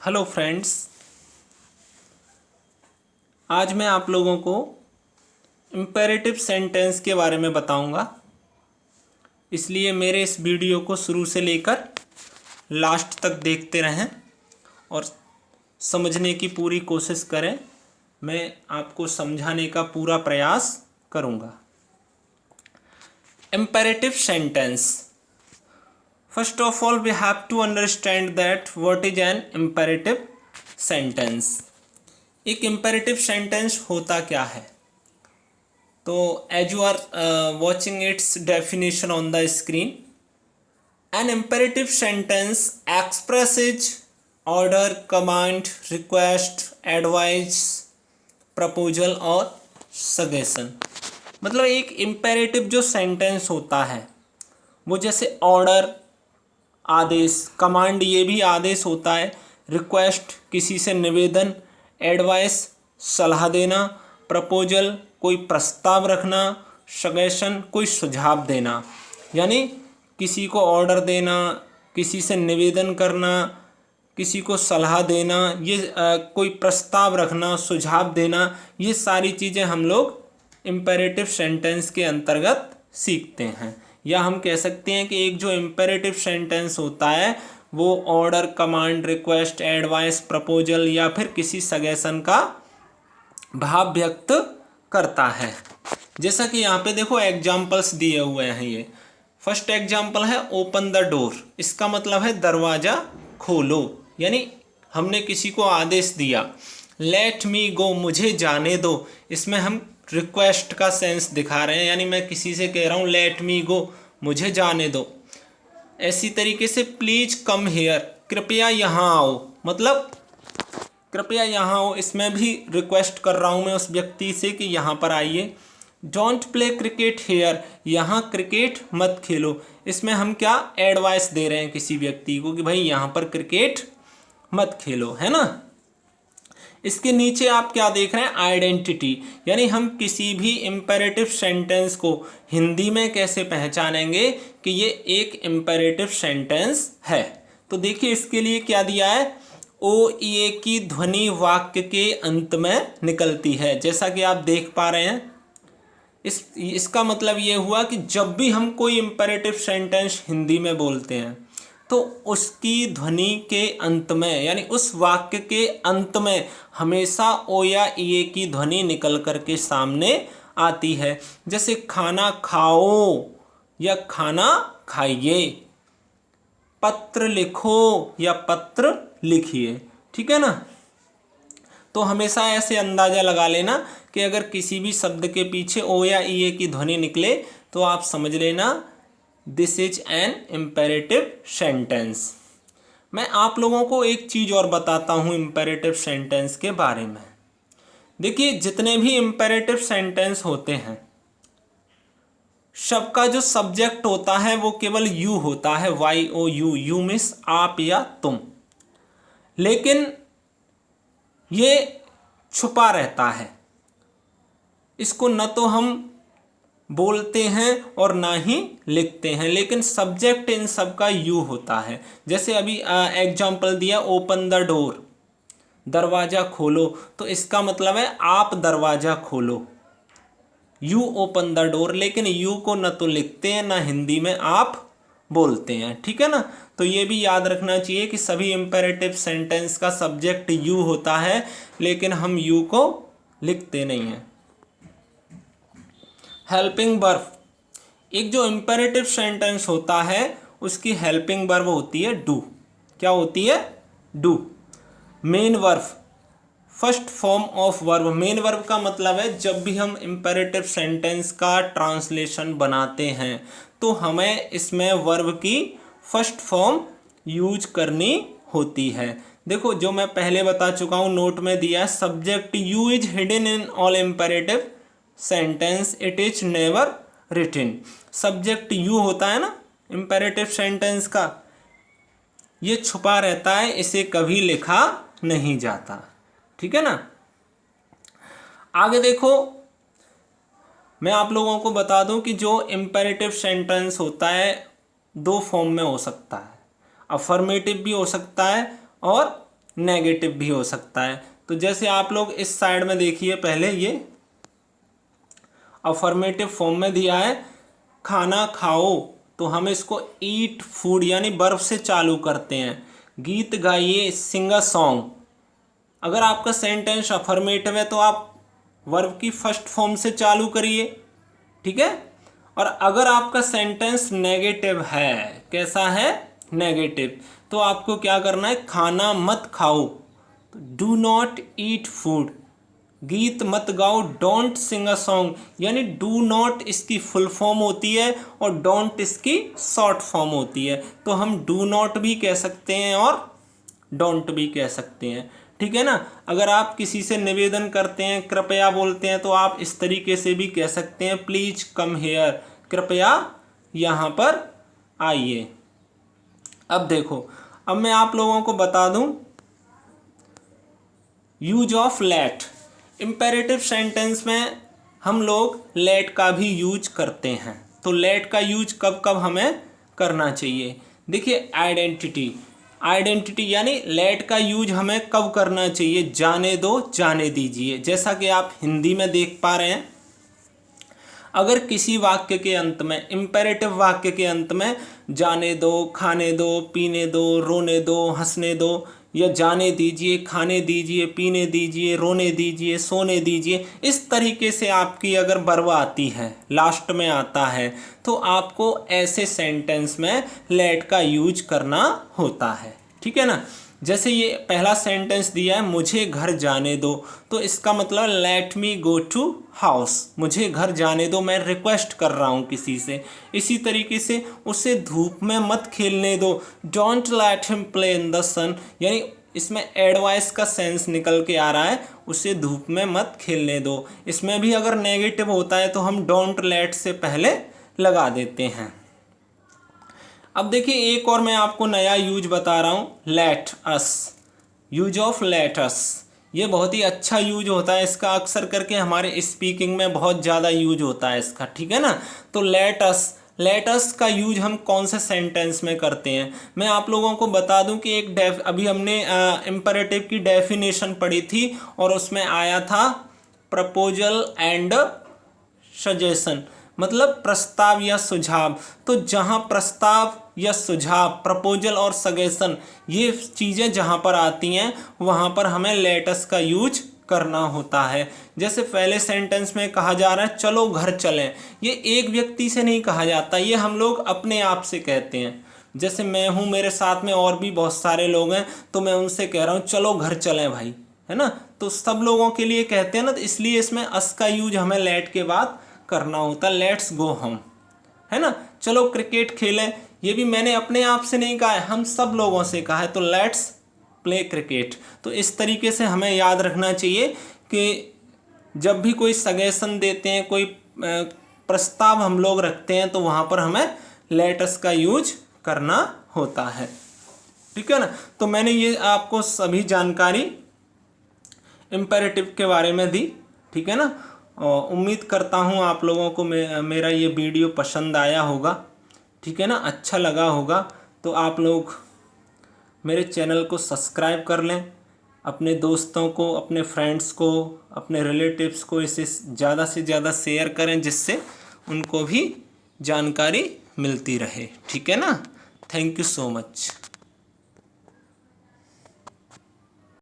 Hello friends, आज मैं आप लोगों को इम्पेरेटिव सेंटेंस के बारे में बताऊंगा। इसलिए मेरे इस वीडियो को शुरू से लेकर लास्ट तक देखते रहें और समझने की पूरी कोशिश करें। मैं आपको समझाने का पूरा प्रयास करूंगा। Imperative sentence, first of all we have to understand that what is an imperative sentence. एक इम्पेरेटिव सेंटेंस होता क्या है? तो as you are watching its definition on the screen, an imperative sentence expresses order, command, request, advice, proposal और suggestion. मतलब एक imperative जो sentence होता है वो जैसे ऑर्डर आदेश, कमांड ये भी आदेश होता है, रिक्वेस्ट किसी से निवेदन, एडवाइस सलाह देना, प्रपोजल कोई प्रस्ताव रखना, सजेशन कोई सुझाव देना। यानी किसी को ऑर्डर देना, किसी से निवेदन करना, किसी को सलाह देना, ये कोई प्रस्ताव रखना, सुझाव देना, ये सारी चीज़ें हम लोग इम्पेरेटिव सेंटेंस के अंतर्गत सीखते हैं। या हम कह सकते हैं कि एक जो इम्पेरेटिव सेंटेंस होता है वो order, command, request, advice, proposal या फिर किसी सजेशन का भाव व्यक्त करता है। जैसा कि यहाँ पे देखो एग्जाम्पल्स दिए हुए हैं। ये फर्स्ट एग्जाम्पल है ओपन द डोर। इसका मतलब है दरवाज़ा खोलो, यानी हमने किसी को आदेश दिया। लेट मी गो, मुझे जाने दो, इसमें हम रिक्वेस्ट का सेंस दिखा रहे हैं, यानी मैं किसी से कह रहा हूँ लेट मी गो, मुझे जाने दो। ऐसी तरीके से प्लीज कम हेयर, कृपया यहाँ आओ, मतलब कृपया यहाँ आओ, इसमें भी रिक्वेस्ट कर रहा हूँ मैं उस व्यक्ति से कि यहाँ पर आइए। डोंट प्ले क्रिकेट हेयर, यहाँ क्रिकेट मत खेलो, इसमें हम क्या एडवाइस दे रहे हैं किसी व्यक्ति को कि भाई यहाँ पर क्रिकेट मत खेलो, है ना। इसके नीचे आप क्या देख रहे हैं, आइडेंटिटी, यानी हम किसी भी इम्पेरेटिव सेंटेंस को हिंदी में कैसे पहचानेंगे कि ये एक इम्पेरेटिव सेंटेंस है। तो देखिए इसके लिए क्या दिया है, ओ ए की ध्वनि वाक्य के अंत में निकलती है। जैसा कि आप देख पा रहे हैं, इसका मतलब ये हुआ कि जब भी हम कोई इम्पेरेटिव सेंटेंस हिंदी में बोलते हैं तो उसकी ध्वनि के अंत में, यानी उस वाक्य के अंत में हमेशा ओ या ए की ध्वनि निकल कर के सामने आती है। जैसे खाना खाओ या खाना खाइए, पत्र लिखो या पत्र लिखिए, ठीक है ना। तो हमेशा ऐसे अंदाज़ा लगा लेना कि अगर किसी भी शब्द के पीछे ओ या ए की ध्वनि निकले तो आप समझ लेना this is an imperative sentence. मैं आप लोगों को एक चीज़ और बताता हूँ इम्पेरेटिव सेंटेंस के बारे में। देखिए जितने भी इम्पेरेटिव सेंटेंस होते हैं सबका जो सब्जेक्ट होता है वो केवल यू होता है, Y O U, you means आप या तुम। लेकिन ये छुपा रहता है, इसको न तो हम बोलते हैं और ना ही लिखते हैं, लेकिन सब्जेक्ट इन सब का यू होता है। जैसे अभी एग्जाम्पल दिया ओपन द डोर, दरवाज़ा खोलो, तो इसका मतलब है आप दरवाज़ा खोलो, यू ओपन द डोर। लेकिन यू को न तो लिखते हैं ना हिंदी में आप बोलते हैं, ठीक है ना। तो ये भी याद रखना चाहिए कि सभी इम्पेरेटिव सेंटेंस का सब्जेक्ट यू होता है, लेकिन हम यू को लिखते नहीं हैं। हेल्पिंग वर्ब, एक जो इम्पेरेटिव सेंटेंस होता है उसकी हेल्पिंग वर्ब होती है डू। क्या होती है? Do. Main verb, first form of verb. Main verb का मतलब है जब भी हम इम्पेरेटिव सेंटेंस का ट्रांसलेशन बनाते हैं तो हमें इसमें वर्ब की फर्स्ट फॉर्म यूज करनी होती है। देखो जो मैं पहले बता चुका हूँ, नोट में दिया, subject you is hidden in all imperative sentence, it is never written. Subject you होता है ना इम्पेरेटिव सेंटेंस का, ये छुपा रहता है, इसे कभी लिखा नहीं जाता, ठीक है ना। आगे देखो, मैं आप लोगों को बता दूं कि जो इम्पेरेटिव सेंटेंस होता है दो फॉर्म में हो सकता है, अफर्मेटिव भी हो सकता है और नेगेटिव भी हो सकता है। तो जैसे आप लोग इस साइड में देखिए, पहले ये अफर्मेटिव फॉर्म में दिया है खाना खाओ, तो हम इसको ईट फूड यानी वर्ब से चालू करते हैं। गीत गाइए, सिंग अ सॉन्ग। अगर आपका सेंटेंस अफर्मेटिव है तो आप वर्ब की फर्स्ट फॉर्म से चालू करिए, ठीक है। और अगर आपका सेंटेंस नेगेटिव है, कैसा है, नेगेटिव, तो आपको क्या करना है, खाना मत खाओ, डू नॉट ईट फूड। गीत मत गाओ, डोंट सिंग अ सॉन्ग, यानी डू नॉट इसकी फुल फॉर्म होती है और डोंट इसकी शॉर्ट फॉर्म होती है। तो हम डू नॉट भी कह सकते हैं और डोंट भी कह सकते हैं, ठीक है ना। अगर आप किसी से निवेदन करते हैं, कृपया बोलते हैं, तो आप इस तरीके से भी कह सकते हैं, प्लीज कम हेयर, कृपया यहाँ पर आइए। अब देखो, अब मैं आप लोगों को बता दूं use of let. Imperative sentence में हम लोग लेट का भी यूज करते हैं। तो लेट का यूज कब कब हमें करना चाहिए, देखिए आइडेंटिटी यानी लेट का यूज हमें कब करना चाहिए, जाने दो, जाने दीजिए। जैसा कि आप हिंदी में देख पा रहे हैं, अगर किसी वाक्य के अंत में, इम्पेरेटिव वाक्य के अंत में जाने दो, खाने दो, पीने दो, रोने दो, हंसने दो, या जाने दीजिए, खाने दीजिए, पीने दीजिए, रोने दीजिए, सोने दीजिए, इस तरीके से आपकी अगर वर्ब आती है, लास्ट में आता है, तो आपको ऐसे सेंटेंस में लेट का यूज करना होता है, ठीक है ना। जैसे ये पहला सेंटेंस दिया है, मुझे घर जाने दो, तो इसका मतलब let me go to house, मुझे घर जाने दो, मैं रिक्वेस्ट कर रहा हूँ किसी से। इसी तरीके से उसे धूप में मत खेलने दो, don't let him play in the sun, यानी इसमें एडवाइस का सेंस निकल के आ रहा है, उसे धूप में मत खेलने दो। इसमें भी अगर नेगेटिव होता है तो हम डोंट लेट से पहले लगा देते हैं। अब देखिए, एक और मैं आपको नया यूज बता रहा हूँ, let us. Use of let us, ये बहुत ही अच्छा यूज होता है इसका, अक्सर करके हमारे स्पीकिंग में बहुत ज़्यादा यूज होता है इसका, ठीक है ना। तो लेट अस का यूज हम कौन से सेंटेंस में करते हैं, मैं आप लोगों को बता दूं कि अभी हमने इम्परेटिव की डेफिनेशन पढ़ी थी और उसमें आया था प्रपोजल एंड सजेशन, मतलब प्रस्ताव या सुझाव। तो जहाँ प्रस्ताव या सुझाव, प्रपोजल और सजेशन, ये चीज़ें जहाँ पर आती हैं वहाँ पर हमें लेटस का यूज करना होता है। जैसे पहले सेंटेंस में कहा जा रहा है चलो घर चलें, ये एक व्यक्ति से नहीं कहा जाता, ये हम लोग अपने आप से कहते हैं। जैसे मैं हूँ, मेरे साथ में और भी बहुत सारे लोग हैं, तो मैं उनसे कह रहा हूँ चलो घर चलें भाई, है ना। तो सब लोगों के लिए कहते हैं ना, तो इसलिए इसमें अस का यूज हमें लेट के बाद करना होता है, लेट्स गो होम, है ना। चलो क्रिकेट खेलें, ये भी मैंने अपने आप से नहीं कहा है, हम सब लोगों से कहा है, तो लेट्स प्ले क्रिकेट। तो इस तरीके से हमें याद रखना चाहिए कि जब भी कोई सजेशन देते हैं, कोई प्रस्ताव हम लोग रखते हैं, तो वहाँ पर हमें लेटस का यूज करना होता है, ठीक है ना। तो मैंने ये आपको सभी जानकारी इम्पेरेटिव के बारे में दी, ठीक है ना। और उम्मीद करता हूँ आप लोगों को मेरा ये वीडियो पसंद आया होगा, ठीक है ना, अच्छा लगा होगा। तो आप लोग मेरे चैनल को सब्सक्राइब कर लें, अपने दोस्तों को, अपने फ्रेंड्स को, अपने रिलेटिव्स को इसे ज़्यादा से ज़्यादा शेयर करें, जिससे उनको भी जानकारी मिलती रहे, ठीक है ना। Thank you so much.